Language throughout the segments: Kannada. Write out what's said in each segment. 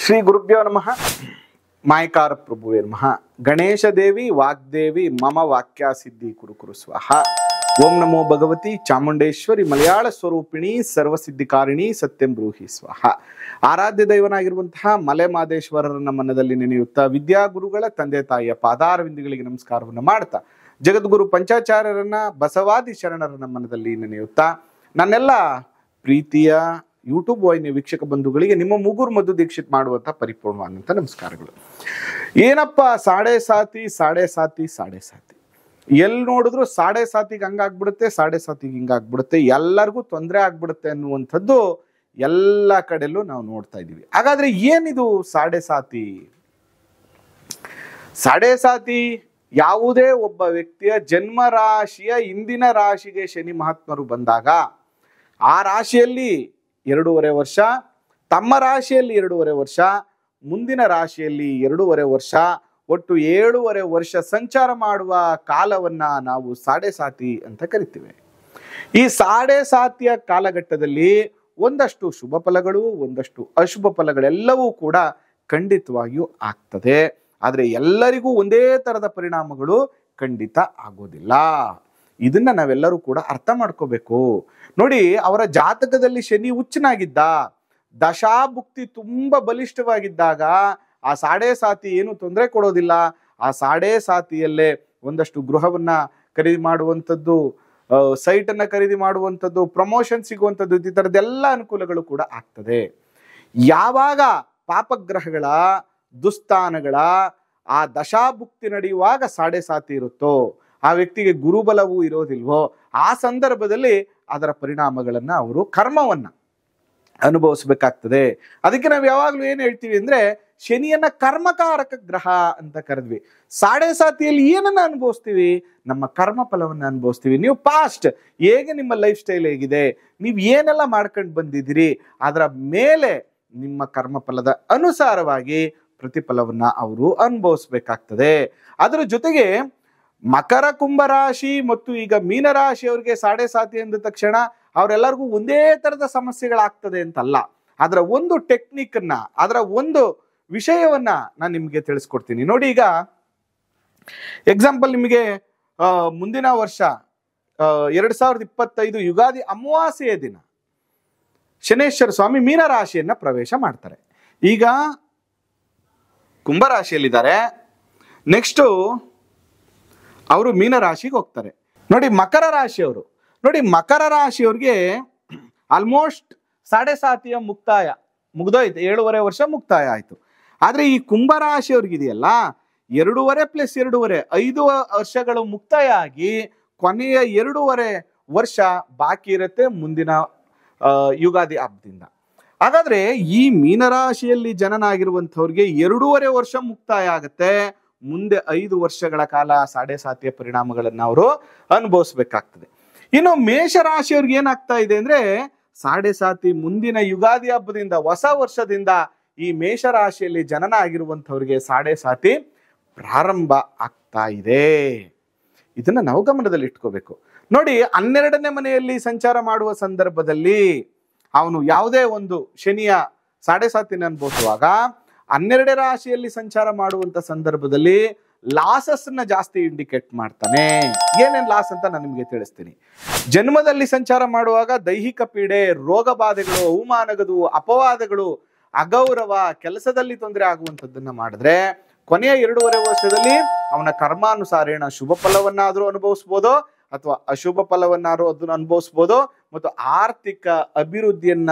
ಶ್ರೀ ಗುರುಭ್ಯೋ ನಮಃ. ಮಾಯಕಾರ ಪ್ರಭುವೇ ನಮಃ. ಗಣೇಶ ದೇವಿ ವಾಗ್ದೇವಿ ಮಮ ವಾಕ್ಯ ಸಿದ್ಧಿ ಕುರು ಕುರು ಸ್ವಾಹ. ಓಂ ನಮೋ ಭಗವತಿ ಚಾಮುಂಡೇಶ್ವರಿ ಮಲಯಾಳ ಸ್ವರೂಪಿಣಿ ಸರ್ವಸಿದ್ಧಿಕಾರಿಣಿ ಸತ್ಯಂ ಬ್ರೂಹಿ ಸ್ವಾಹ. ಆರಾಧ್ಯ ದೈವನಾಗಿರುವಂತಹ ಮಲೆ ಮಾದೇಶ್ವರರನ್ನ ಮನದಲ್ಲಿ ನೆನೆಯುತ್ತಾ ವಿದ್ಯಾಗುರುಗಳ ತಂದೆ ತಾಯಿಯ ಪಾದಾರವಿಂದಿಗಳಿಗೆ ನಮಸ್ಕಾರವನ್ನು ಮಾಡ್ತಾ ಜಗದ್ಗುರು ಪಂಚಾಚಾರ್ಯರನ್ನ ಬಸವಾದಿ ಶರಣರನ್ನ ಮನದಲ್ಲಿ ನೆನೆಯುತ್ತಾ ನನ್ನೆಲ್ಲ ಪ್ರೀತಿಯ ಯೂಟ್ಯೂಬ್ ವಾಹಿನಿ ವೀಕ್ಷಕ ಬಂಧುಗಳಿಗೆ ನಿಮ್ಮ ಮುಗುರು ಮಧು ದೀಕ್ಷಿತ್ ಮಾಡುವಂತ ಪರಿಪೂರ್ಣವಾದಂಥ ನಮಸ್ಕಾರಗಳು. ಏನಪ್ಪ ಸಾಡೆ ಸಾತಿ ಎಲ್ಲಿ ನೋಡಿದ್ರು ಸಾಡೆ ಸಾತಿಗೆ ಹಂಗಾಗ್ಬಿಡುತ್ತೆ, ಸಾಡೆ ಸಾತಿಗೆ ಹಿಂಗಾಗ್ಬಿಡುತ್ತೆ, ಎಲ್ಲರಿಗೂ ತೊಂದರೆ ಆಗ್ಬಿಡುತ್ತೆ ಅನ್ನುವಂಥದ್ದು ಎಲ್ಲ ಕಡೆಯಲ್ಲೂ ನಾವು ನೋಡ್ತಾ ಇದ್ದೀವಿ. ಹಾಗಾದ್ರೆ ಏನಿದು ಸಾಡೆ ಸಾತಿ? ಯಾವುದೇ ಒಬ್ಬ ವ್ಯಕ್ತಿಯ ಜನ್ಮ ರಾಶಿಯ ಇಂದಿನ ರಾಶಿಗೆ ಶನಿ ಮಹಾತ್ಮರು ಬಂದಾಗ ಆ ರಾಶಿಯಲ್ಲಿ 2.5 ವರ್ಷ, ತಮ್ಮ ರಾಶಿಯಲ್ಲಿ 2.5 ವರ್ಷ, ಮುಂದಿನ ರಾಶಿಯಲ್ಲಿ 2.5 ವರ್ಷ, ಒಟ್ಟು 7.5 ವರ್ಷ ಸಂಚಾರ ಮಾಡುವ ಕಾಲವನ್ನ ನಾವು ಸಾಡೆ ಸಾತಿ ಅಂತ ಕರಿತೀವಿ. ಈ ಸಾಡೆ ಸಾತಿಯ ಕಾಲಘಟ್ಟದಲ್ಲಿ ಒಂದಷ್ಟು ಶುಭ ಫಲಗಳು, ಒಂದಷ್ಟು ಅಶುಭ ಫಲಗಳೆಲ್ಲವೂ ಕೂಡ ಖಂಡಿತವಾಗಿಯೂ ಆಗ್ತದೆ. ಆದರೆ ಎಲ್ಲರಿಗೂ ಒಂದೇ ತರದ ಪರಿಣಾಮಗಳು ಖಂಡಿತ ಆಗೋದಿಲ್ಲ. ಇದನ್ನ ನಾವೆಲ್ಲರೂ ಕೂಡ ಅರ್ಥ ಮಾಡ್ಕೋಬೇಕು. ನೋಡಿ, ಅವರ ಜಾತಕದಲ್ಲಿ ಶನಿ ಹುಚ್ಚನಾಗಿದ್ದ, ದಶಾಭುಕ್ತಿ ತುಂಬಾ ಬಲಿಷ್ಠವಾಗಿದ್ದಾಗ ಆ ಸಾಡೆ ಸಾತಿ ಏನು ತೊಂದರೆ ಕೊಡೋದಿಲ್ಲ. ಆ ಸಾಡೆ ಸಾತಿಯಲ್ಲೇ ಒಂದಷ್ಟು ಗೃಹವನ್ನ ಖರೀದಿ ಮಾಡುವಂಥದ್ದು, ಸೈಟನ್ನ ಖರೀದಿ ಮಾಡುವಂಥದ್ದು, ಪ್ರಮೋಷನ್ ಸಿಗುವಂಥದ್ದು, ಈ ಥರದ್ದೆಲ್ಲ ಅನುಕೂಲಗಳು ಕೂಡ ಆಗ್ತದೆ. ಯಾವಾಗ ಪಾಪಗ್ರಹಗಳ ದುಸ್ಥಾನಗಳ ಆ ದಶಾಭುಕ್ತಿ ನಡೆಯುವಾಗ ಸಾಡೆ ಸಾತಿ ಇರುತ್ತೋ, ಆ ವ್ಯಕ್ತಿಗೆ ಗುರುಬಲವೂ ಇರೋದಿಲ್ವೋ, ಆ ಸಂದರ್ಭದಲ್ಲಿ ಅದರ ಪರಿಣಾಮಗಳನ್ನ ಅವರು ಕರ್ಮವನ್ನ ಅನುಭವಿಸ್ಬೇಕಾಗ್ತದೆ. ಅದಕ್ಕೆ ನಾವು ಯಾವಾಗ್ಲೂ ಏನ್ ಹೇಳ್ತೀವಿ ಅಂದ್ರೆ ಶನಿಯನ್ನ ಕರ್ಮಕಾರಕ ಗ್ರಹ ಅಂತ ಕರೆದ್ವಿ. ಸಾಡೆ ಸಾತಿಯಲ್ಲಿ ಏನನ್ನ ಅನುಭವಿಸ್ತೀವಿ? ನಮ್ಮ ಕರ್ಮ ಫಲವನ್ನ ಅನುಭವಿಸ್ತೀವಿ. ನೀವು ಪಾಸ್ಟ್ ಹೇಗೆ ನಿಮ್ಮ ಲೈಫ್ ಸ್ಟೈಲ್ ಹೇಗಿದೆ, ನೀವು ಏನೆಲ್ಲ ಮಾಡ್ಕೊಂಡು ಬಂದಿದ್ದೀರಿ, ಅದರ ಮೇಲೆ ನಿಮ್ಮ ಕರ್ಮ ಫಲದ ಅನುಸಾರವಾಗಿ ಪ್ರತಿಫಲವನ್ನ ಅವರು ಅನುಭವಿಸ್ಬೇಕಾಗ್ತದೆ. ಅದರ ಜೊತೆಗೆ ಮಕರ ಕುಂಭ ರಾಶಿ ಮತ್ತು ಈಗ ಮೀನರಾಶಿಯವರಿಗೆ ಸಾಡೆ ಸಾತಿ ಅಂದ ತಕ್ಷಣ ಅವರೆಲ್ಲರಿಗೂ ಒಂದೇ ತರದ ಸಮಸ್ಯೆಗಳಾಗ್ತದೆ ಅಂತಲ್ಲ. ಅದರ ಒಂದು ಟೆಕ್ನಿಕ್ ಅನ್ನ, ಅದರ ಒಂದು ವಿಷಯವನ್ನ ನಾನು ನಿಮಗೆ ತಿಳಿಸ್ಕೊಡ್ತೀನಿ. ನೋಡಿ, ಈಗ ಎಕ್ಸಾಂಪಲ್ ನಿಮಗೆ ಮುಂದಿನ ವರ್ಷ 2025 ಯುಗಾದಿ ಅಮಾವಾಸ್ಯೆಯ ದಿನ ಶನೇಶ್ವರ ಸ್ವಾಮಿ ಮೀನರಾಶಿಯನ್ನ ಪ್ರವೇಶ ಮಾಡ್ತಾರೆ. ಈಗ ಕುಂಭರಾಶಿಯಲ್ಲಿದ್ದಾರೆ, ನೆಕ್ಸ್ಟ್ ಅವರು ಮೀನರಾಶಿಗೆ ಹೋಗ್ತಾರೆ. ನೋಡಿ, ಮಕರ ರಾಶಿಯವ್ರಿಗೆ ಆಲ್ಮೋಸ್ಟ್ ಸಾಡೆ ಸಾತಿಯ ಮುಕ್ತಾಯ ಮುಗ್ದೋಯ್ತು, 7.5 ವರ್ಷ ಮುಕ್ತಾಯ ಆಯ್ತು. ಆದ್ರೆ ಈ ಕುಂಭರಾಶಿಯವ್ರಿಗಿದೆಯಲ್ಲ 2.5 + 2.5 5 ವರ್ಷಗಳು ಮುಕ್ತಾಯ ಆಗಿ ಕೊನೆಯ 2.5 ವರ್ಷ ಬಾಕಿ ಇರುತ್ತೆ ಮುಂದಿನ ಯುಗಾದಿ ಹಬ್ಬದಿಂದ. ಹಾಗಾದ್ರೆ ಈ ಮೀನರಾಶಿಯಲ್ಲಿ ಜನನಾಗಿರುವಂಥವ್ರಿಗೆ 2.5 ವರ್ಷ ಮುಕ್ತಾಯ ಆಗುತ್ತೆ. ಮುಂದೆ 5 ವರ್ಷಗಳ ಕಾಲ ಸಾಡೆ ಸಾತಿಯ ಪರಿಣಾಮಗಳನ್ನ ಅವರು ಅನುಭವಿಸ್ಬೇಕಾಗ್ತದೆ. ಇನ್ನು ಮೇಷರಾಶಿಯವ್ರಿಗೆ ಏನಾಗ್ತಾ ಇದೆ ಅಂದ್ರೆ ಸಾಡೆ ಸಾತಿ ಮುಂದಿನ ಯುಗಾದಿ ಹಬ್ಬದಿಂದ, ಹೊಸ ವರ್ಷದಿಂದ ಈ ಮೇಷರಾಶಿಯಲ್ಲಿ ಜನನ ಆಗಿರುವಂಥವ್ರಿಗೆ ಸಾಡೆ ಸಾತಿ ಪ್ರಾರಂಭ ಆಗ್ತಾ ಇದೆ. ಇದನ್ನ ನಾವು ಗಮನದಲ್ಲಿ ಇಟ್ಕೋಬೇಕು. ನೋಡಿ, 12ನೇ ಮನೆಯಲ್ಲಿ ಸಂಚಾರ ಮಾಡುವ ಸಂದರ್ಭದಲ್ಲಿ ಅವನು ಯಾವುದೇ ಒಂದು ಶನಿಯ ಸಾಡೆ ಸಾತಿನ ಅನುಭವಿಸುವಾಗ 12ನೇ ರಾಶಿಯಲ್ಲಿ ಸಂಚಾರ ಮಾಡುವಂತ ಸಂದರ್ಭದಲ್ಲಿ ಲಾಸಸ್ ನ ಜಾಸ್ತಿ ಇಂಡಿಕೇಟ್ ಮಾಡ್ತಾನೆ. ಏನೇನ್ ಲಾಸ್ ಅಂತ ನಾನು ನಿಮಗೆ ತಿಳಿಸ್ತೀನಿ. ಜನ್ಮದಲ್ಲಿ ಸಂಚಾರ ಮಾಡುವಾಗ ದೈಹಿಕ ಪೀಡೆ, ರೋಗ ಬಾಧೆಗಳು, ಅವಮಾನಗಳು, ಅಪವಾದಗಳು, ಅಗೌರವ, ಕೆಲಸದಲ್ಲಿ ತೊಂದರೆ ಆಗುವಂಥದ್ದನ್ನ ಮಾಡಿದ್ರೆ ಕೊನೆಯ 2.5 ವರ್ಷದಲ್ಲಿ ಅವನ ಕರ್ಮಾನುಸಾರೇಣ ಶುಭ ಫಲವನ್ನಾದ್ರೂ ಅನುಭವಿಸ್ಬೋದು ಅಥವಾ ಅಶುಭ ಫಲವನ್ನಾದ್ರೂ ಅದನ್ನು ಅನುಭವಿಸ್ಬೋದು, ಮತ್ತು ಆರ್ಥಿಕ ಅಭಿವೃದ್ಧಿಯನ್ನ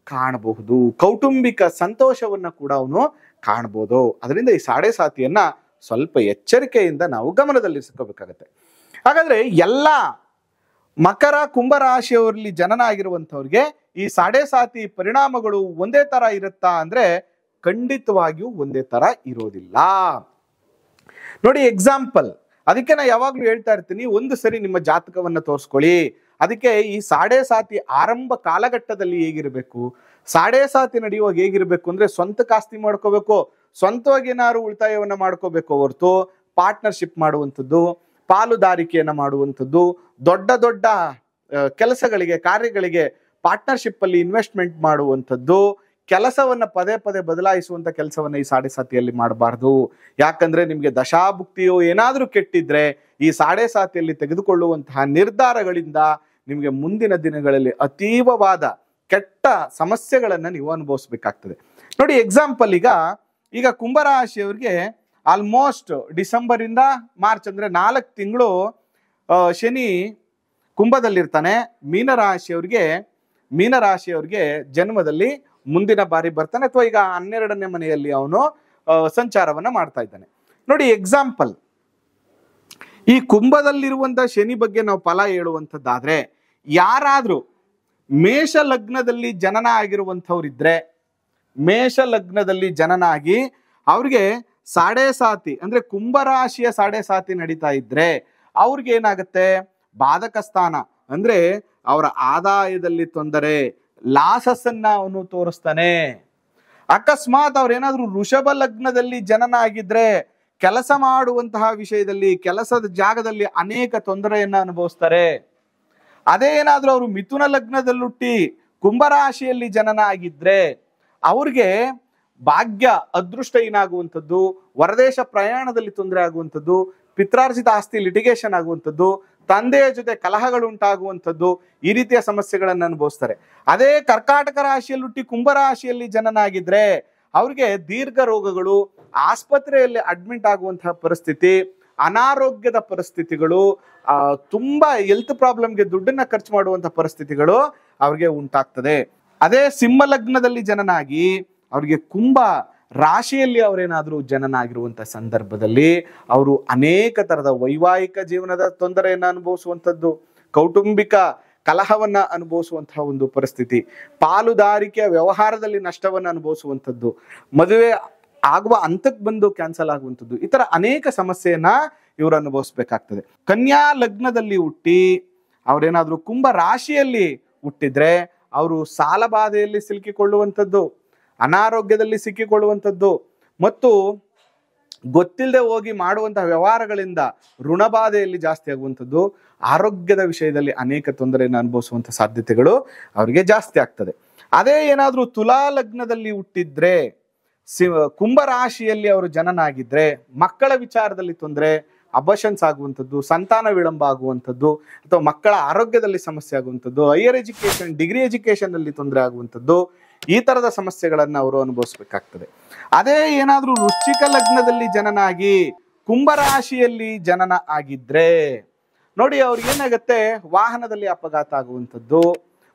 ಕಾಣಬಹುದು, ಕೌಟುಂಬಿಕ ಸಂತೋಷವನ್ನ ಕೂಡ ಅವನು ಕಾಣಬಹುದು. ಅದರಿಂದ ಈ ಸಾಡೆ ಸಾತಿಯನ್ನ ಸ್ವಲ್ಪ ಎಚ್ಚರಿಕೆಯಿಂದ ನಾವು ಗಮನದಲ್ಲಿರಿಸ್ಕೋಬೇಕಾಗತ್ತೆ. ಹಾಗಾದ್ರೆ ಎಲ್ಲ ಮಕರ ಕುಂಭ ರಾಶಿಯವರಲ್ಲಿ ಜನನ ಆಗಿರುವಂಥವ್ರಿಗೆ ಈ ಸಾಡೆ ಸಾತಿ ಪರಿಣಾಮಗಳು ಒಂದೇ ತರ ಇರುತ್ತಾ ಅಂದ್ರೆ ಖಂಡಿತವಾಗಿಯೂ ಒಂದೇ ತರ ಇರೋದಿಲ್ಲ. ನೋಡಿ, ಎಕ್ಸಾಂಪಲ್, ಅದಕ್ಕೆ ನಾ ಯಾವಾಗ್ಲೂ ಹೇಳ್ತಾ ಇರ್ತೀನಿ, ಒಂದು ಸರಿ ನಿಮ್ಮ ಜಾತಕವನ್ನ ತೋರಿಸ್ಕೊಳ್ಳಿ. ಅದಕ್ಕೆ ಈ ಸಾಡೆ ಸಾತಿ ಆರಂಭ ಕಾಲಘಟ್ಟದಲ್ಲಿ ಹೇಗಿರ್ಬೇಕು, ಸಾಡೆ ಸಾತಿ ನಡೆಯುವಾಗ ಹೇಗಿರ್ಬೇಕು ಅಂದ್ರೆ ಸ್ವಂತಕ್ಕೆ ಆಸ್ತಿ ಮಾಡ್ಕೋಬೇಕು, ಸ್ವಂತವಾಗಿ ಏನಾದ್ರು ಉಳಿತಾಯವನ್ನ ಮಾಡ್ಕೋಬೇಕು ಹೊರತು ಪಾರ್ಟ್ನರ್ಶಿಪ್ ಮಾಡುವಂಥದ್ದು, ಪಾಲುದಾರಿಕೆಯನ್ನ ಮಾಡುವಂಥದ್ದು, ದೊಡ್ಡ ದೊಡ್ಡ ಕೆಲಸಗಳಿಗೆ, ಕಾರ್ಯಗಳಿಗೆ ಪಾರ್ಟ್ನರ್ಶಿಪ್ ಅಲ್ಲಿ ಇನ್ವೆಸ್ಟ್ಮೆಂಟ್ ಮಾಡುವಂಥದ್ದು, ಕೆಲಸವನ್ನ ಪದೇ ಪದೇ ಬದಲಾಯಿಸುವಂತ ಕೆಲಸವನ್ನ ಈ ಸಾಡೆ ಸಾತಿಯಲ್ಲಿ ಮಾಡಬಾರ್ದು. ಯಾಕಂದ್ರೆ ನಿಮ್ಗೆ ದಶಾಭುಕ್ತಿಯು ಏನಾದ್ರೂ ಕೆಟ್ಟಿದ್ರೆ ಈ ಸಾಡೆ ಸಾತಿಯಲ್ಲಿ ತೆಗೆದುಕೊಳ್ಳುವಂತಹ ನಿರ್ಧಾರಗಳಿಂದ ನಿಮ್ಗೆ ಮುಂದಿನ ದಿನಗಳಲ್ಲಿ ಅತೀವವಾದ ಕೆಟ್ಟ ಸಮಸ್ಯೆಗಳನ್ನ ನೀವು ಅನುಭವಿಸ್ಬೇಕಾಗ್ತದೆ. ನೋಡಿ ಎಕ್ಸಾಂಪಲ್, ಈಗ ಕುಂಭರಾಶಿಯವ್ರಿಗೆ ಆಲ್ಮೋಸ್ಟ್ ಡಿಸೆಂಬರ್ ಇಂದ ಮಾರ್ಚ್ ಅಂದ್ರೆ 4 ತಿಂಗಳು ಶನಿ ಕುಂಭದಲ್ಲಿರ್ತಾನೆ. ಮೀನರಾಶಿಯವ್ರಿಗೆ ಜನ್ಮದಲ್ಲಿ ಮುಂದಿನ ಬಾರಿ ಬರ್ತಾನೆ, ಅಥವಾ ಈಗ 12ನೇ ಮನೆಯಲ್ಲಿ ಅವನು ಸಂಚಾರವನ್ನ ಮಾಡ್ತಾ ಇದ್ದಾನೆ. ನೋಡಿ ಎಕ್ಸಾಂಪಲ್, ಈ ಕುಂಭದಲ್ಲಿರುವಂತ ಶನಿ ಬಗ್ಗೆ ನಾವು ಫಲ ಹೇಳುವಂಥದ್ದಾದ್ರೆ, ಯಾರಾದ್ರೂ ಮೇಷ ಲಗ್ನದಲ್ಲಿ ಜನನ ಆಗಿರುವಂಥವ್ರಿದ್ರೆ, ಮೇಷ ಲಗ್ನದಲ್ಲಿ ಜನನ ಆಗಿ ಅವ್ರಿಗೆ ಸಾಡೆ ಸಾತಿ ಅಂದ್ರೆ ಕುಂಭರಾಶಿಯ ಸಾಡೆ ಸಾತಿ ನಡೀತಾ ಇದ್ರೆ ಅವ್ರಿಗೆ ಏನಾಗುತ್ತೆ, ಬಾಧಕ ಸ್ಥಾನ ಅಂದ್ರೆ ಅವರ ಆದಾಯದಲ್ಲಿ ತೊಂದರೆ, ಲಾಸಸ್ ಅನ್ನ ಅವನು ತೋರಿಸ್ತಾನೆ. ಅಕಸ್ಮಾತ್ ಅವ್ರೇನಾದ್ರೂ ವೃಷಭ ಲಗ್ನದಲ್ಲಿ ಜನನ ಆಗಿದ್ರೆ ಕೆಲಸ ಮಾಡುವಂತಹ ವಿಷಯದಲ್ಲಿ, ಕೆಲಸದ ಜಾಗದಲ್ಲಿ ಅನೇಕ ತೊಂದರೆಯನ್ನ ಅನುಭವಿಸ್ತಾರೆ. ಅದೇ ಏನಾದ್ರೂ ಅವರು ಮಿಥುನ ಲಗ್ನದಲ್ಲುಟ್ಟಿ ಕುಂಭರಾಶಿಯಲ್ಲಿ ಜನನ ಆಗಿದ್ರೆ ಅವ್ರಿಗೆ ಭಾಗ್ಯ ಅದೃಷ್ಟ ಏನಾಗುವಂಥದ್ದು, ಹೊರದೇಶ ಪ್ರಯಾಣದಲ್ಲಿ ತೊಂದರೆ ಆಗುವಂಥದ್ದು, ಪಿತ್ರಾರ್ಜಿತ ಆಸ್ತಿ ಲಿಟಿಗೇಷನ್ ಆಗುವಂಥದ್ದು, ತಂದೆಯ ಜೊತೆ ಕಲಹಗಳು ಉಂಟಾಗುವಂಥದ್ದು, ಈ ರೀತಿಯ ಸಮಸ್ಯೆಗಳನ್ನು ಅನುಭವಿಸ್ತಾರೆ. ಅದೇ ಕರ್ಕಾಟಕ ರಾಶಿಯಲ್ಲಿ ಹುಟ್ಟಿ ಕುಂಭರಾಶಿಯಲ್ಲಿ ಜನನ ಆಗಿದ್ರೆ ಅವ್ರಿಗೆ ದೀರ್ಘ ರೋಗಗಳು, ಆಸ್ಪತ್ರೆಯಲ್ಲಿ ಅಡ್ಮಿಟ್ ಆಗುವಂತಹ ಪರಿಸ್ಥಿತಿ, ಅನಾರೋಗ್ಯದ ಪರಿಸ್ಥಿತಿಗಳು, ತುಂಬಾ ಹೆಲ್ತ್ ಪ್ರಾಬ್ಲಮ್ಗೆ ದುಡ್ಡನ್ನ ಖರ್ಚು ಮಾಡುವಂತಹ ಪರಿಸ್ಥಿತಿಗಳು ಅವ್ರಿಗೆ ಉಂಟಾಗ್ತದೆ. ಅದೇ ಸಿಂಹ ಲಗ್ನದಲ್ಲಿ ಜನನ ಆಗಿ ಅವ್ರಿಗೆ ಕುಂಭ ರಾಶಿಯಲ್ಲಿ ಅವರೇನಾದ್ರೂ ಜನನ ಆಗಿರುವಂತಹ ಸಂದರ್ಭದಲ್ಲಿ ಅವರು ಅನೇಕ ತರದ ವೈವಾಹಿಕ ಜೀವನದ ತೊಂದರೆಯನ್ನ ಅನುಭವಿಸುವಂಥದ್ದು, ಕೌಟುಂಬಿಕ ಕಲಹವನ್ನ ಅನುಭವಿಸುವಂತಹ ಒಂದು ಪರಿಸ್ಥಿತಿ, ಪಾಲುದಾರಿಕೆಯ ವ್ಯವಹಾರದಲ್ಲಿ ನಷ್ಟವನ್ನ ಅನುಭವಿಸುವಂಥದ್ದು, ಮದುವೆ ಆಗುವ ಹಂತಕ್ಕೆ ಬಂದು ಕ್ಯಾನ್ಸಲ್ ಆಗುವಂಥದ್ದು, ಈ ತರ ಅನೇಕ ಸಮಸ್ಯೆಯನ್ನ ಇವರು ಅನುಭವಿಸ್ಬೇಕಾಗ್ತದೆ. ಕನ್ಯಾ ಲಗ್ನದಲ್ಲಿ ಹುಟ್ಟಿ ಅವ್ರೇನಾದ್ರೂ ಕುಂಭ ರಾಶಿಯಲ್ಲಿ ಹುಟ್ಟಿದ್ರೆ ಅವರು ಸಾಲ ಬಾಧೆಯಲ್ಲಿ ಸಿಲುಕಿಕೊಳ್ಳುವಂಥದ್ದು, ಅನಾರೋಗ್ಯದಲ್ಲಿ ಸಿಕ್ಕಿಕೊಳ್ಳುವಂಥದ್ದು, ಮತ್ತು ಗೊತ್ತಿಲ್ಲದೆ ಹೋಗಿ ಮಾಡುವಂತಹ ವ್ಯವಹಾರಗಳಿಂದ ಋಣಬಾಧೆಯಲ್ಲಿ ಜಾಸ್ತಿ ಆಗುವಂಥದ್ದು, ಆರೋಗ್ಯದ ವಿಷಯದಲ್ಲಿ ಅನೇಕ ತೊಂದರೆಯನ್ನು ಅನುಭವಿಸುವಂಥ ಸಾಧ್ಯತೆಗಳು ಅವರಿಗೆ ಜಾಸ್ತಿ ಆಗ್ತದೆ. ಅದೇ ಏನಾದ್ರೂ ತುಲಾ ಲಗ್ನದಲ್ಲಿ ಹುಟ್ಟಿದ್ರೆ, ಕುಂಭ ರಾಶಿಯಲ್ಲಿ ಅವರು ಜನನ ಆಗಿದ್ರೆ ಮಕ್ಕಳ ವಿಚಾರದಲ್ಲಿ ತೊಂದರೆ, ಅಬಾರ್ಷನ್ಸ್ ಆಗುವಂಥದ್ದು, ಸಂತಾನ ವಿಳಂಬ ಆಗುವಂಥದ್ದು, ಅಥವಾ ಮಕ್ಕಳ ಆರೋಗ್ಯದಲ್ಲಿ ಸಮಸ್ಯೆ ಆಗುವಂಥದ್ದು, ಹೈಯರ್ ಎಜುಕೇಶನ್ ಡಿಗ್ರಿ ಎಜುಕೇಶನ್ ಅಲ್ಲಿ ತೊಂದರೆ ಆಗುವಂಥದ್ದು, ಈ ತರದ ಸಮಸ್ಯೆಗಳನ್ನ ಅವರು ಅನುಭವಿಸ್ಬೇಕಾಗ್ತದೆ. ಅದೇ ಏನಾದ್ರೂ ವೃಶ್ಚಿಕ ಲಗ್ನದಲ್ಲಿ ಜನನ ಆಗಿ ಕುಂಭರಾಶಿಯಲ್ಲಿ ಜನನ ಆಗಿದ್ರೆ ನೋಡಿ ಅವ್ರಿಗೆ ಏನಾಗುತ್ತೆ, ವಾಹನದಲ್ಲಿ ಅಪಘಾತ ಆಗುವಂಥದ್ದು,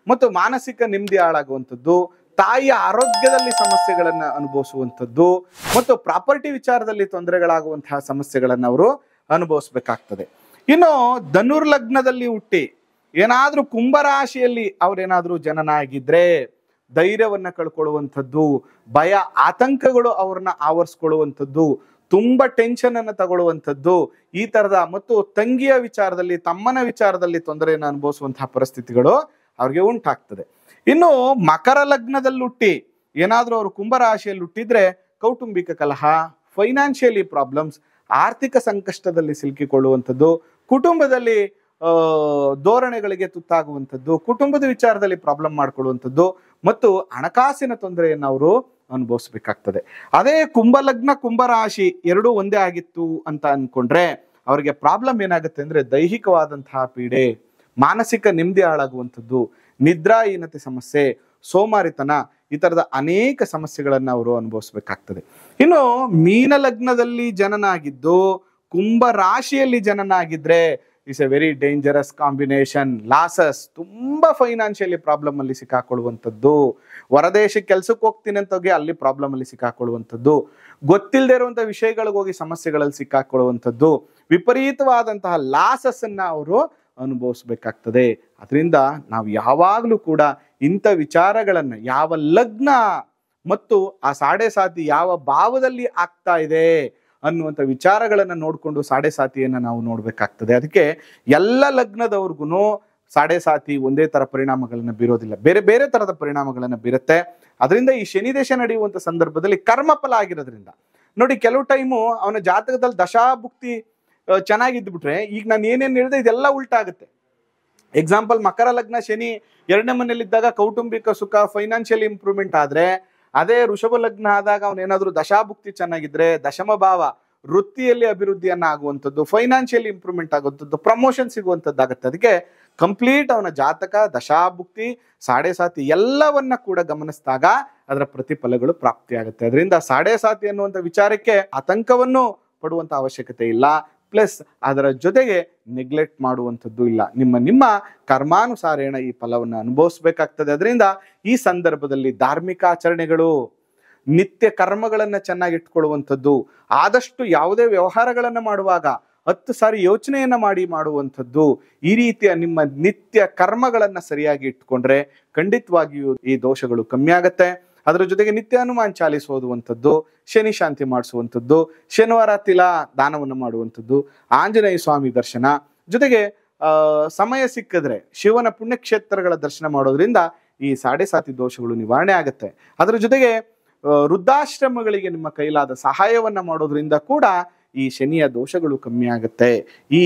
ಮತ್ತು ಮಾನಸಿಕ ನೆಮ್ಮದಿ ಹಾಳಾಗುವಂಥದ್ದು, ತಾಯಿಯ ಆರೋಗ್ಯದಲ್ಲಿ ಸಮಸ್ಯೆಗಳನ್ನ ಅನುಭವಿಸುವಂಥದ್ದು, ಮತ್ತು ಪ್ರಾಪರ್ಟಿ ವಿಚಾರದಲ್ಲಿ ತೊಂದರೆಗಳಾಗುವಂತಹ ಸಮಸ್ಯೆಗಳನ್ನ ಅವರು ಅನುಭವಿಸ್ಬೇಕಾಗ್ತದೆ. ಇನ್ನು ಧನುರ್ ಲಗ್ನದಲ್ಲಿ ಹುಟ್ಟಿ ಏನಾದ್ರೂ ಕುಂಭರಾಶಿಯಲ್ಲಿ ಅವ್ರೇನಾದ್ರೂ ಜನನ ಆಗಿದ್ರೆ ಧೈರ್ಯವನ್ನ ಕಳ್ಕೊಳ್ಳುವಂಥದ್ದು, ಭಯ ಆತಂಕಗಳು ಅವ್ರನ್ನ ಆವರಿಸ್ಕೊಳ್ಳುವಂಥದ್ದು, ತುಂಬಾ ಟೆನ್ಷನ್ ಅನ್ನು ತಗೊಳ್ಳುವಂಥದ್ದು, ಈ ತರದ, ಮತ್ತು ತಂಗಿಯ ವಿಚಾರದಲ್ಲಿ, ತಮ್ಮನ ವಿಚಾರದಲ್ಲಿ ತೊಂದರೆಯನ್ನು ಅನುಭವಿಸುವಂತಹ ಪರಿಸ್ಥಿತಿಗಳು ಅವ್ರಿಗೆ ಉಂಟಾಗ್ತದೆ. ಇನ್ನು ಮಕರ ಲಗ್ನದಲ್ಲಿ ಹುಟ್ಟಿ ಏನಾದ್ರೂ ಅವರು ಕುಂಭರಾಶಿಯಲ್ಲಿ ಹುಟ್ಟಿದ್ರೆ ಕೌಟುಂಬಿಕ ಕಲಹ, ಫೈನಾನ್ಷಿಯಲಿ ಪ್ರಾಬ್ಲಮ್ಸ್, ಆರ್ಥಿಕ ಸಂಕಷ್ಟದಲ್ಲಿ ಸಿಲುಕಿಕೊಳ್ಳುವಂಥದ್ದು, ಕುಟುಂಬದಲ್ಲಿ ಧೋರಣೆಗಳಿಗೆ ತುತ್ತಾಗುವಂಥದ್ದು, ಕುಟುಂಬದ ವಿಚಾರದಲ್ಲಿ ಪ್ರಾಬ್ಲಮ್ ಮಾಡ್ಕೊಳ್ಳುವಂಥದ್ದು, ಮತ್ತು ಹಣಕಾಸಿನ ತೊಂದರೆಯನ್ನು ಅವರು ಅನುಭವಿಸ್ಬೇಕಾಗ್ತದೆ. ಅದೇ ಕುಂಭಲಗ್ನ ಕುಂಭರಾಶಿ ಎರಡೂ ಒಂದೇ ಆಗಿತ್ತು ಅಂತ ಅನ್ಕೊಂಡ್ರೆ ಅವ್ರಿಗೆ ಪ್ರಾಬ್ಲಮ್ ಏನಾಗುತ್ತೆ ಅಂದ್ರೆ ದೈಹಿಕವಾದಂತಹ ಪೀಡೆ, ಮಾನಸಿಕ ನೆಮ್ಮದಿ ಹಾಳಾಗುವಂಥದ್ದು, ನಿದ್ರಾಹೀನತೆ ಸಮಸ್ಯೆ, ಸೋಮಾರಿತನ, ಈ ತರದ ಅನೇಕ ಸಮಸ್ಯೆಗಳನ್ನ ಅವರು ಅನುಭವಿಸ್ಬೇಕಾಗ್ತದೆ. ಇನ್ನು ಮೀನ ಲಗ್ನದಲ್ಲಿ ಜನನ ಆಗಿದ್ದು ಕುಂಭ ರಾಶಿಯಲ್ಲಿ ಜನನ ಆಗಿದ್ರೆ it's A very dangerous combination. Losses, ತುಂಬಾ ಫೈನಾನ್ಷಿಯಲಿ ಪ್ರಾಬ್ಲಮ್ ಅಲ್ಲಿ ಸಿಕ್ಕಾಕೊಳ್ಳುವಂಥದ್ದು, ಹೊರದೇಶಕ್ಕೆ ಕೆಲ್ಸಕ್ಕೆ ಹೋಗ್ತೀನಿ ಅಂತ ಹೋಗಿ ಅಲ್ಲಿ ಪ್ರಾಬ್ಲಮ್ ಅಲ್ಲಿ ಸಿಕ್ಕಾಕೊಳ್ಳುವಂಥದ್ದು, ಗೊತ್ತಿಲ್ಲದೆ ಇರುವಂತಹ ವಿಷಯಗಳಿಗೆ ಹೋಗಿ ಸಮಸ್ಯೆಗಳಲ್ಲಿ ಸಿಕ್ಕಾಕೊಳ್ಳುವಂಥದ್ದು, ವಿಪರೀತವಾದಂತಹ ಲಾಸಸ್ ಅನ್ನ ಅವರು ಅನುಭವಿಸ್ಬೇಕಾಗ್ತದೆ. ಅದರಿಂದ ನಾವು ಯಾವಾಗಲೂ ಕೂಡ ಇಂಥ ವಿಚಾರಗಳನ್ನ ಯಾವ ಲಗ್ನ ಮತ್ತು ಆ ಸಾಡೆ ಸಾತಿ ಯಾವ ಭಾವದಲ್ಲಿ ಆಗ್ತಾ ಇದೆ ಅನ್ನುವಂಥ ವಿಚಾರಗಳನ್ನ ನೋಡಿಕೊಂಡು ಸಾಡೆ ಸಾತಿಯನ್ನ ನಾವು ನೋಡ್ಬೇಕಾಗ್ತದೆ. ಅದಕ್ಕೆ ಎಲ್ಲ ಲಗ್ನದವ್ರಿಗೂ ಸಾಡೆ ಸಾತಿ ಒಂದೇ ತರ ಪರಿಣಾಮಗಳನ್ನ ಬೀರೋದಿಲ್ಲ, ಬೇರೆ ಬೇರೆ ತರದ ಪರಿಣಾಮಗಳನ್ನ ಬೀರುತ್ತೆ. ಅದರಿಂದ ಈ ಶನಿ ದೇಶ ನಡೆಯುವಂತ ಸಂದರ್ಭದಲ್ಲಿ ಕರ್ಮಫಲ ಆಗಿರೋದ್ರಿಂದ ನೋಡಿ, ಕೆಲವು ಟೈಮು ಅವನ ಜಾತಕದಲ್ಲಿ ದಶಾಭುಕ್ತಿ ಚೆನ್ನಾಗಿದ್ಬಿಟ್ರೆ, ಈಗ ನಾನು ಏನೇನು ಹೇಳಿದೆ ಇದೆಲ್ಲ ಉಲ್ಟಾಗುತ್ತೆ. ಎಕ್ಸಾಂಪಲ್, ಮಕರ ಲಗ್ನ ಶನಿ 2ನೇ ಮನೆಯಲ್ಲಿದ್ದಾಗ ಕೌಟುಂಬಿಕ ಸುಖ, ಫೈನಾನ್ಷಿಯಲ್ ಇಂಪ್ರೂವ್ಮೆಂಟ್ ಆದ್ರೆ ಅದೇ ವೃಷಭ ಲಗ್ನ ಆದಾಗ ಅವನೇನಾದ್ರೂ ದಶಾಭುಕ್ತಿ ಚೆನ್ನಾಗಿದ್ರೆ ದಶಮ ಭಾವ ವೃತ್ತಿಯಲ್ಲಿ ಅಭಿವೃದ್ಧಿಯನ್ನ ಆಗುವಂಥದ್ದು, ಫೈನಾನ್ಷಿಯಲ್ ಇಂಪ್ರೂವ್ಮೆಂಟ್ ಆಗುವಂಥದ್ದು, ಪ್ರಮೋಷನ್ ಸಿಗುವಂಥದ್ದಾಗತ್ತೆ. ಅದಕ್ಕೆ ಕಂಪ್ಲೀಟ್ ಅವನ ಜಾತಕ ದಶಾಭುಕ್ತಿ ಸಾಡೆ ಸಾತಿ ಎಲ್ಲವನ್ನ ಕೂಡ ಗಮನಿಸಿದಾಗ ಅದರ ಪ್ರತಿಫಲಗಳು ಪ್ರಾಪ್ತಿಯಾಗುತ್ತೆ. ಅದರಿಂದ ಸಾಡೆ ಸಾತಿ ಅನ್ನುವಂಥ ವಿಚಾರಕ್ಕೆ ಆತಂಕವನ್ನು ಪಡುವಂತ ಅವಶ್ಯಕತೆ ಇಲ್ಲ. ಪ್ಲಸ್ ಅದರ ಜೊತೆಗೆ ನೆಗ್ಲೆಕ್ಟ್ ಮಾಡುವಂಥದ್ದು ಇಲ್ಲ. ನಿಮ್ಮ ಕರ್ಮಾನುಸಾರೇಣ ಈ ಫಲವನ್ನು ಅನುಭವಿಸ್ಬೇಕಾಗ್ತದೆ. ಅದರಿಂದ ಈ ಸಂದರ್ಭದಲ್ಲಿ ಧಾರ್ಮಿಕ ಆಚರಣೆಗಳು, ನಿತ್ಯ ಕರ್ಮಗಳನ್ನ ಚೆನ್ನಾಗಿ ಇಟ್ಕೊಳ್ಳುವಂಥದ್ದು, ಆದಷ್ಟು ಯಾವುದೇ ವ್ಯವಹಾರಗಳನ್ನ ಮಾಡುವಾಗ 10 ಸಾರಿ ಯೋಚನೆಯನ್ನ ಮಾಡುವಂಥದ್ದು, ಈ ರೀತಿಯ ನಿಮ್ಮ ನಿತ್ಯ ಕರ್ಮಗಳನ್ನ ಸರಿಯಾಗಿ ಇಟ್ಕೊಂಡ್ರೆ ಖಂಡಿತವಾಗಿಯೂ ಈ ದೋಷಗಳು ಕಮ್ಮಿ ಆಗತ್ತೆ. ಅದರ ಜೊತೆಗೆ ನಿತ್ಯ ಹನುಮಾನ್ ಚಾಲಿಸ್ ಓದುವಂಥದ್ದು, ಶನಿ ಶಾಂತಿ ಮಾಡಿಸುವಂಥದ್ದು, ಶನಿವಾರ ತಿಲಾ ದಾನವನ್ನು ಮಾಡುವಂಥದ್ದು, ಆಂಜನೇಯ ಸ್ವಾಮಿ ದರ್ಶನ, ಜೊತೆಗೆ ಸಮಯ ಸಿಕ್ಕಿದ್ರೆ ಶಿವನ ಪುಣ್ಯಕ್ಷೇತ್ರಗಳ ದರ್ಶನ ಮಾಡೋದ್ರಿಂದ ಈ ಸಾಡೆ ಸಾತಿ ದೋಷಗಳು ನಿವಾರಣೆ ಆಗುತ್ತೆ. ಅದರ ಜೊತೆಗೆ ವೃದ್ಧಾಶ್ರಮಗಳಿಗೆ ನಿಮ್ಮ ಕೈಲಾದ ಸಹಾಯವನ್ನ ಮಾಡೋದ್ರಿಂದ ಕೂಡ ಈ ಶನಿಯ ದೋಷಗಳು ಕಮ್ಮಿ ಆಗುತ್ತೆ. ಈ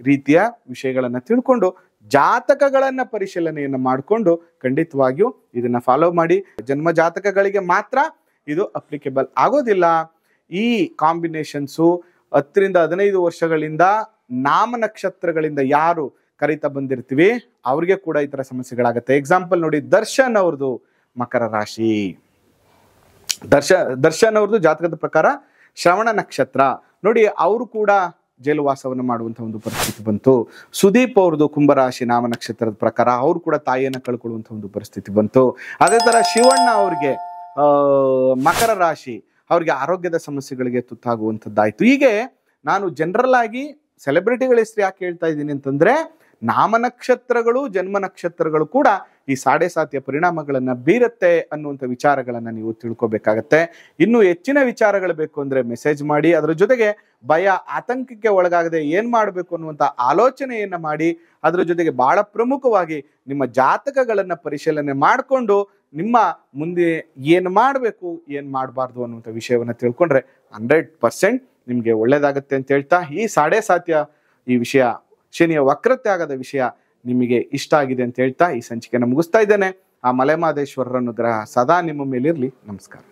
ರೀತಿಯ ವಿಷಯಗಳನ್ನ ತಿಳ್ಕೊಂಡು ಜಾತಕಗಳನ್ನ ಪರಿಶೀಲನೆಯನ್ನ ಮಾಡಿಕೊಂಡು ಖಂಡಿತವಾಗಿಯೂ ಇದನ್ನ ಫಾಲೋ ಮಾಡಿ. ಜನ್ಮ ಜಾತಕಗಳಿಗೆ ಮಾತ್ರ ಇದು ಅಪ್ಲಿಕೇಬಲ್ ಆಗೋದಿಲ್ಲ. ಈ ಕಾಂಬಿನೇಷನ್ಸು 10 ರಿಂದ 15 ವರ್ಷಗಳಿಂದ ನಾಮ ನಕ್ಷತ್ರಗಳಿಂದ ಯಾರು ಕರೀತಾ ಬಂದಿರ್ತೀವಿ ಅವ್ರಿಗೆ ಕೂಡ ಈ ತರ ಸಮಸ್ಯೆಗಳಾಗತ್ತೆ. ಎಕ್ಸಾಂಪಲ್ ನೋಡಿ, ದರ್ಶನ್ ಅವ್ರದ್ದು ಮಕರ ರಾಶಿ, ದರ್ಶನ್ ಅವ್ರದ್ದು ಜಾತಕದ ಪ್ರಕಾರ ಶ್ರವಣ ನಕ್ಷತ್ರ ನೋಡಿ, ಅವರು ಕೂಡ ಜೈಲುವಾಸವನ್ನು ಮಾಡುವಂತಹ ಒಂದು ಪರಿಸ್ಥಿತಿ ಬಂತು. ಸುದೀಪ್ ಅವ್ರದ್ದು ಕುಂಭರಾಶಿ ನಾಮ ನಕ್ಷತ್ರದ ಪ್ರಕಾರ ಅವರು ಕೂಡ ತಾಯಿಯನ್ನು ಕಳ್ಕೊಳ್ಳುವಂತಹ ಒಂದು ಪರಿಸ್ಥಿತಿ ಬಂತು. ಅದೇ ತರ ಶಿವಣ್ಣ ಅವ್ರಿಗೆ ಮಕರ ರಾಶಿ, ಅವ್ರಿಗೆ ಆರೋಗ್ಯದ ಸಮಸ್ಯೆಗಳಿಗೆ ತುತ್ತಾಗುವಂಥದ್ದಾಯ್ತು. ಹೀಗೆ ನಾನು ಜನರಲ್ ಆಗಿ ಸೆಲೆಬ್ರಿಟಿಗಳ ಹೆಸರು ಯಾಕೆ ಹೇಳ್ತಾ ಇದ್ದೀನಿ ಅಂತಂದ್ರೆ, ನಾಮ ನಕ್ಷತ್ರಗಳು ಜನ್ಮ ನಕ್ಷತ್ರಗಳು ಕೂಡ ಈ ಸಾಡೆ ಸಾತಿಯ ಪರಿಣಾಮಗಳನ್ನ ಬೀರುತ್ತೆ ಅನ್ನುವಂಥ ವಿಚಾರಗಳನ್ನ ನೀವು ತಿಳ್ಕೊಬೇಕಾಗತ್ತೆ. ಇನ್ನು ಹೆಚ್ಚಿನ ವಿಚಾರಗಳು ಬೇಕು ಅಂದ್ರೆ ಮೆಸೇಜ್ ಮಾಡಿ. ಅದರ ಜೊತೆಗೆ ಭಯ ಆತಂಕಕ್ಕೆ ಒಳಗಾಗದೆ ಏನ್ ಮಾಡಬೇಕು ಅನ್ನುವಂಥ ಆಲೋಚನೆಯನ್ನ ಮಾಡಿ. ಅದರ ಜೊತೆಗೆ ಬಹಳ ಪ್ರಮುಖವಾಗಿ ನಿಮ್ಮ ಜಾತಕಗಳನ್ನ ಪರಿಶೀಲನೆ ಮಾಡಿಕೊಂಡು ನಿಮ್ಮ ಮುಂದೆ ಏನ್ ಮಾಡಬೇಕು ಏನ್ ಮಾಡಬಾರ್ದು ಅನ್ನುವಂಥ ವಿಷಯವನ್ನ ತಿಳ್ಕೊಂಡ್ರೆ 100% ನಿಮ್ಗೆ ಒಳ್ಳೇದಾಗತ್ತೆ ಅಂತ ಹೇಳ್ತಾ, ಈ ಸಾಡೆ ಸಾತಿಯ ಈ ವಿಷಯ, ಶನಿಯ ವಕ್ರತೆ ಆಗದ ವಿಷಯ ನಿಮಗೆ ಇಷ್ಟ ಆಗಿದೆ ಅಂತ ಹೇಳ್ತಾ ಈ ಸಂಚಿಕೆಯನ್ನು ಮುಗಿಸ್ತಾ ಇದ್ದೇನೆ. ಆ ಮಲೆಮಹದೇಶ್ವರರ ಅನುಗ್ರಹ ಸದಾ ನಿಮ್ಮ ಮೇಲಿರಲಿ. ನಮಸ್ಕಾರ.